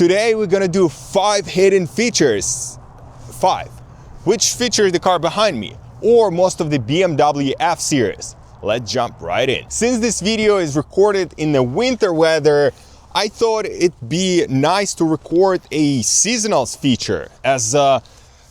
Today we're gonna do 5 hidden features. 5. Which feature the car behind me, or most of the BMW F series. Let's jump right in. Since this video is recorded in the winter weather, I thought it'd be nice to record a seasonals feature as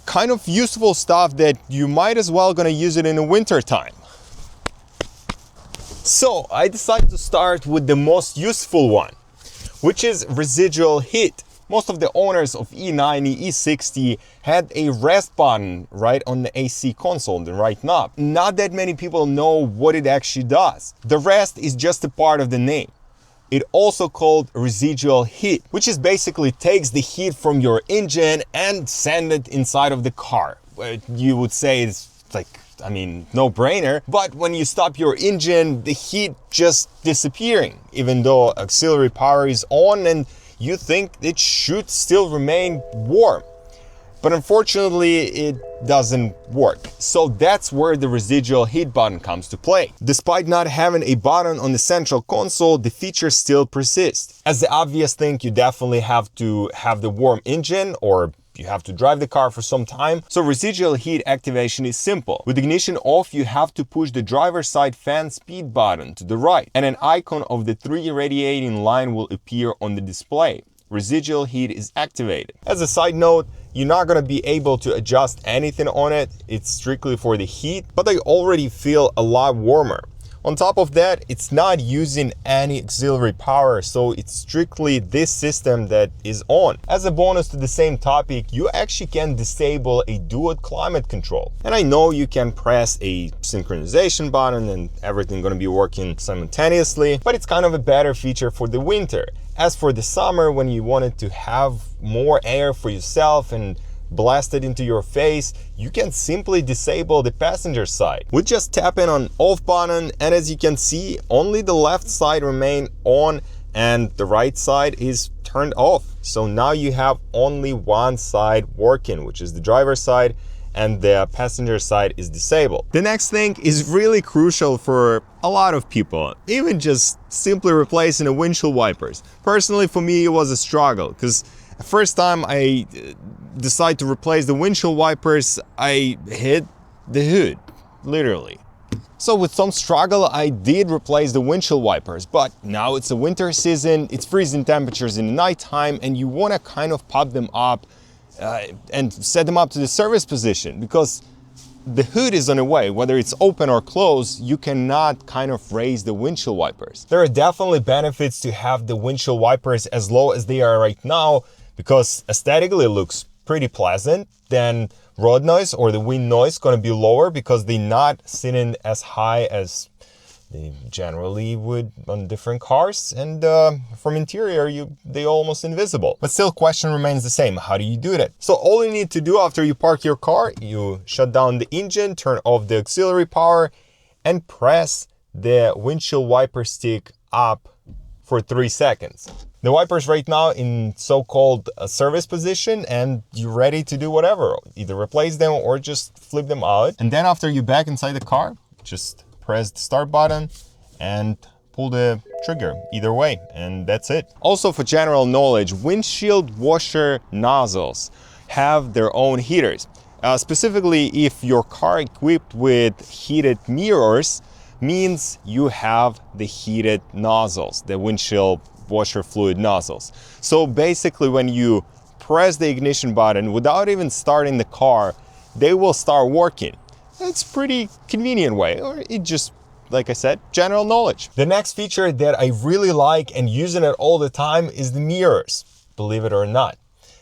kind of useful stuff that you might as well gonna use it in the winter time. So I decided to start with the most useful one, which is residual heat. Most of the owners of E90, E60 had a rest button right on the AC console, the right knob. Not that many people know what it actually does. The rest is just a part of the name. It also called residual heat, which is basically takes the heat from your engine and send it inside of the car. You would say it's like, no brainer, but when you stop your engine, the heat just disappearing, even though auxiliary power is on and you think it should still remain warm. But unfortunately, it doesn't work. So that's where the residual heat button comes to play. Despite not having a button on the central console, the feature still persists. As the obvious thing, you definitely have to have the warm engine, or you have to drive the car for some time. So residual heat activation is simple. With ignition off, you have to push the driver's side fan speed button to the right, and an icon of the 3 radiating line will appear on the display. Residual heat is activated. As a side note, you're not going to be able to adjust anything on it. It's strictly for the heat, but they already feel a lot warmer. On top of that, it's not using any auxiliary power, so it's strictly this system that is on. As a bonus to the same topic, you actually can disable a dual climate control. And I know you can press a synchronization button and everything gonna be working simultaneously, but it's kind of a better feature for the winter. As for the summer, when you wanted to have more air for yourself and blast it into your face, you can simply disable the passenger side. We just tap in on off button, and as you can see, only the left side remain on and the right side is turned off. So now you have only one side working, which is the driver's side, and the passenger side is disabled. The next thing is really crucial for a lot of people, even just simply replacing the windshield wipers. Personally, for me, it was a struggle, because the first time I decided to replace the windshield wipers, I hit the hood, literally. So with some struggle, I did replace the windshield wipers, but now it's a winter season, it's freezing temperatures in the nighttime, and you want to kind of pop them up and set them up to the service position, because the hood is on the way. Whether it's open or closed, you cannot kind of raise the windshield wipers. There are definitely benefits to have the windshield wipers as low as they are right now, because aesthetically it looks pretty pleasant. Then road noise or the wind noise going to be lower because they're not sitting as high as they generally would on different cars, and from interior they almost invisible. But still, question remains the same: how do you do that? So all you need to do after you park your car, you shut down the engine, turn off the auxiliary power, and press the windshield wiper stick up for 3 seconds. The wipers right now in so-called service position, and you're ready to do whatever. Either replace them or just flip them out. And then after you're back inside the car, just press the start button and pull the trigger either way, and that's it. Also, for general knowledge, windshield washer nozzles have their own heaters. Specifically, if your car equipped with heated mirrors, means you have the heated nozzles, the windshield washer fluid nozzles. So basically, when you press the ignition button without even starting the car, they will start working. It's pretty convenient way, or it just, like I said, general knowledge. The next feature that I really like and using it all the time is the mirrors, believe it or not.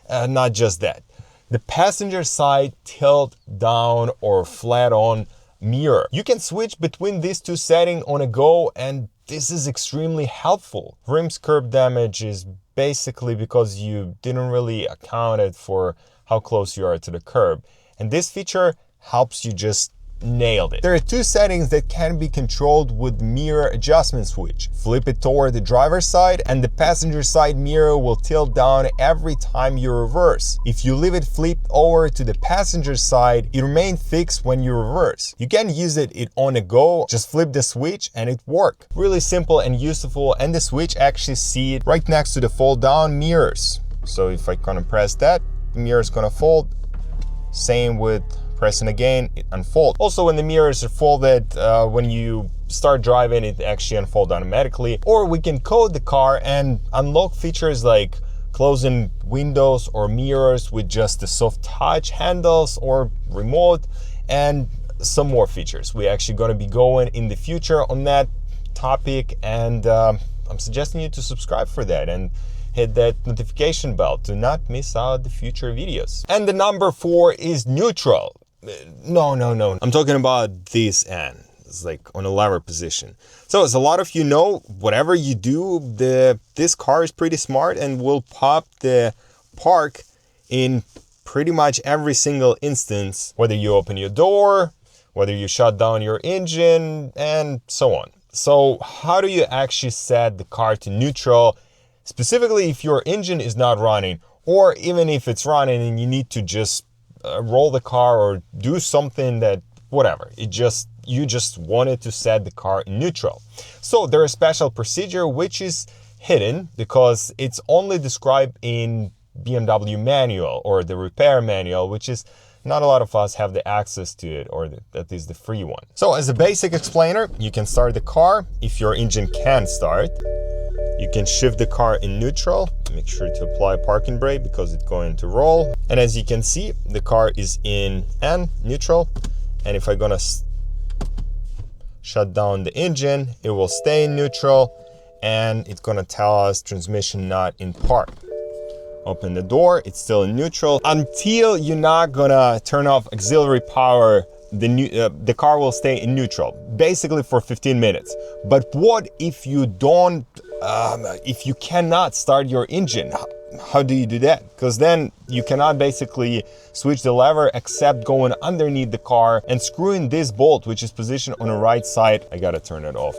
Not just that. The passenger side tilt down or flat on mirror. You can switch between these two settings on a go, and this is extremely helpful. Rims curb damage is basically because you didn't really account it for how close you are to the curb, and this feature helps you just nailed it. There are 2 settings that can be controlled with mirror adjustment switch. Flip it toward the driver's side and the passenger side mirror will tilt down every time you reverse. If you leave it flipped over to the passenger side, it remains fixed when you reverse. You can use it on the go, just flip the switch and it works. Really simple and useful, and the switch actually see it right next to the fold down mirrors. So if I gonna press that, the mirror is gonna fold. Same with pressing again, it unfolds. Also, when the mirrors are folded, when you start driving, it actually unfolds automatically. Or we can code the car and unlock features like closing windows or mirrors with just the soft touch handles or remote, and some more features. We're actually going to be going in the future on that topic, and I'm suggesting you to subscribe for that and hit that notification bell to not miss out the future videos. And the number 4 is neutral. No. I'm talking about this end. It's like on a lever position. So as a lot of you know, whatever you do, this car is pretty smart and will pop the park in pretty much every single instance, whether you open your door, whether you shut down your engine, and so on. So how do you actually set the car to neutral, specifically if your engine is not running, or even if it's running and you need to just roll the car or do something that, whatever, you just wanted to set the car in neutral. So there is a special procedure which is hidden because it's only described in BMW manual or the repair manual, which is not a lot of us have the access to it, or that is the free one. So as a basic explainer, you can start the car. If your engine can't start, you can shift the car in neutral. Make sure to apply parking brake because it's going to roll. And as you can see, the car is in neutral. And if I'm gonna shut down the engine, it will stay in neutral, and it's gonna tell us transmission not in park. Open the door, it's still in neutral. Until you're not gonna turn off auxiliary power, the car will stay in neutral, basically for 15 minutes. But what if you don't, if you cannot start your engine? How do you do that? Because then you cannot basically switch the lever except going underneath the car and screwing this bolt, which is positioned on the right side. I gotta turn it off.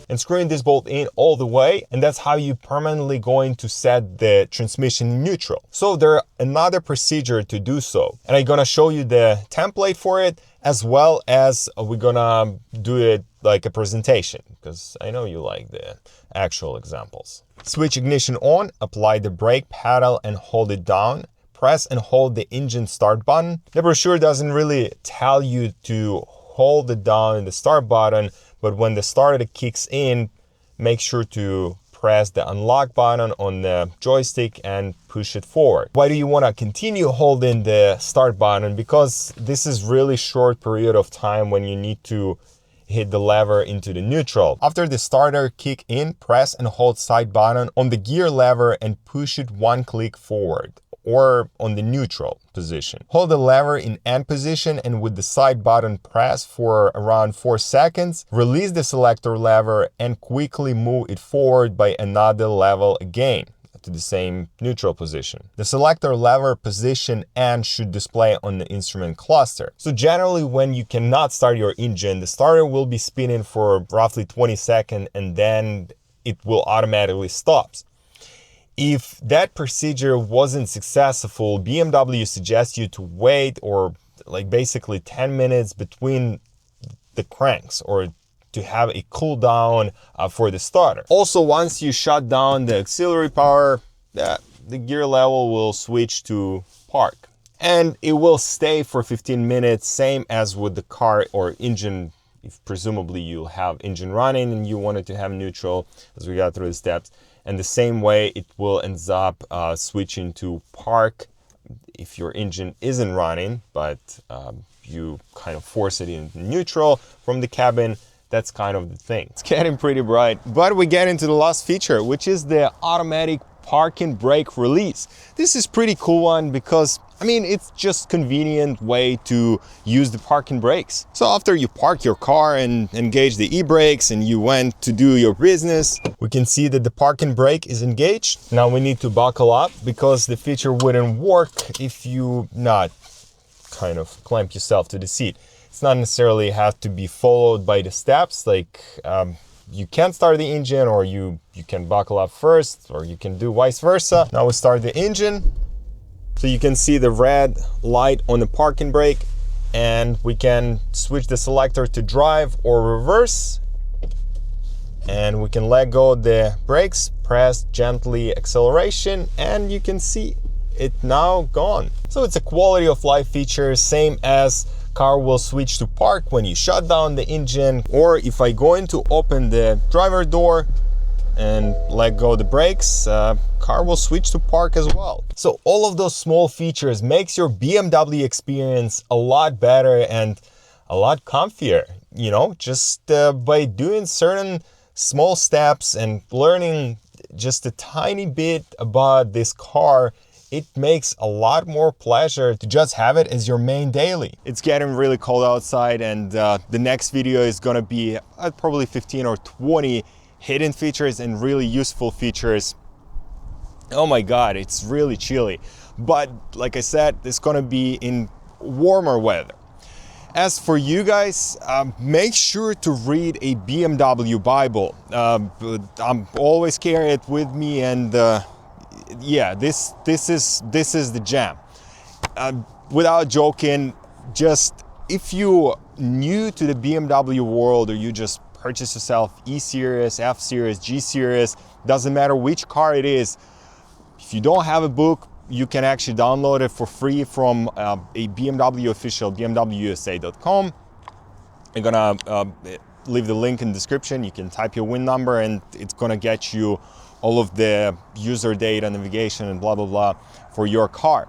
And screwing this bolt in all the way, and that's how you permanently going to set the transmission neutral. So there's another procedure to do so, and I'm gonna show you the template for it, as well as we're gonna do it like a presentation, because I know you like the actual examples. Switch ignition on, apply the brake pedal and hold it down. Press and hold the engine start button. The brochure doesn't really tell you to hold it down in the start button, but when the starter kicks in, make sure to press the unlock button on the joystick and push it forward. Why do you want to continue holding the start button? Because this is really short period of time when you need to hit the lever into the neutral. After the starter kick in, press and hold side button on the gear lever and push it one click forward, or on the neutral position. Hold the lever in end position and with the side button press for around 4 seconds. Release the selector lever and quickly move it forward by another level again to the same neutral position. The selector lever position end should display on the instrument cluster. So generally when you cannot start your engine, the starter will be spinning for roughly 20 seconds and then it will automatically stop. If that procedure wasn't successful, BMW suggests you to wait or like basically 10 minutes between the cranks, or to have a cool down for the starter. Also, once you shut down the auxiliary power, the gear level will switch to park. And it will stay for 15 minutes, same as with the car or engine. If presumably you'll have engine running and you wanted to have neutral, as we got through the steps. And the same way it will end up switching to park if your engine isn't running, but you kind of force it in neutral from the cabin. That's kind of the thing. It's getting pretty bright, but we get into the last feature, which is the automatic parking brake release. This is pretty cool one because, I mean, it's just convenient way to use the parking brakes. So after you park your car and engage the e-brakes and you went to do your business, we can see that the parking brake is engaged. Now we need to buckle up because the feature wouldn't work if you not kind of clamp yourself to the seat. It's not necessarily have to be followed by the steps, like you can start the engine, or you can buckle up first, or you can do vice versa. Now we start the engine. So you can see the red light on the parking brake, and we can switch the selector to drive or reverse. and we can let go of the brakes, press gently acceleration, and you can see it now gone. So it's a quality of life feature, same as car will switch to park when you shut down the engine, or if I go in to open the driver door and let go of the brakes, car will switch to park as well. So all of those small features makes your BMW experience a lot better and a lot comfier, you know, just by doing certain small steps and learning just a tiny bit about this car. It makes a lot more pleasure to just have it as your main daily. It's getting really cold outside, and the next video is gonna be probably 15 or 20 hidden features and really useful features. Oh my god, it's really chilly. But like I said, it's gonna be in warmer weather. As for you guys, make sure to read a BMW Bible. I'm always carry it with me, and yeah, this is the jam. Without joking, just if you new to the BMW world, or you just purchase yourself E-Series, F-Series, G-Series, doesn't matter which car it is, if you don't have a book, you can actually download it for free from a BMW official, bmwusa.com. I'm gonna leave the link in the description. You can type your WIN number and it's gonna get you all of the user data, navigation, and blah, blah, blah for your car.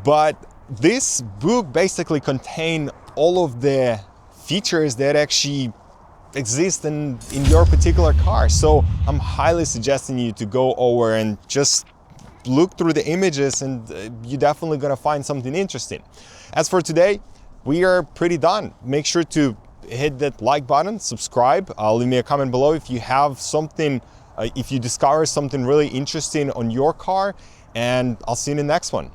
But this book basically contains all of the features that actually exist in your particular car. So I'm highly suggesting you to go over and just look through the images, and you're definitely gonna find something interesting. As for today, we are pretty done. Make sure to hit that like button, subscribe, leave me a comment below if you have something, if you discover something really interesting on your car, and I'll see you in the next one.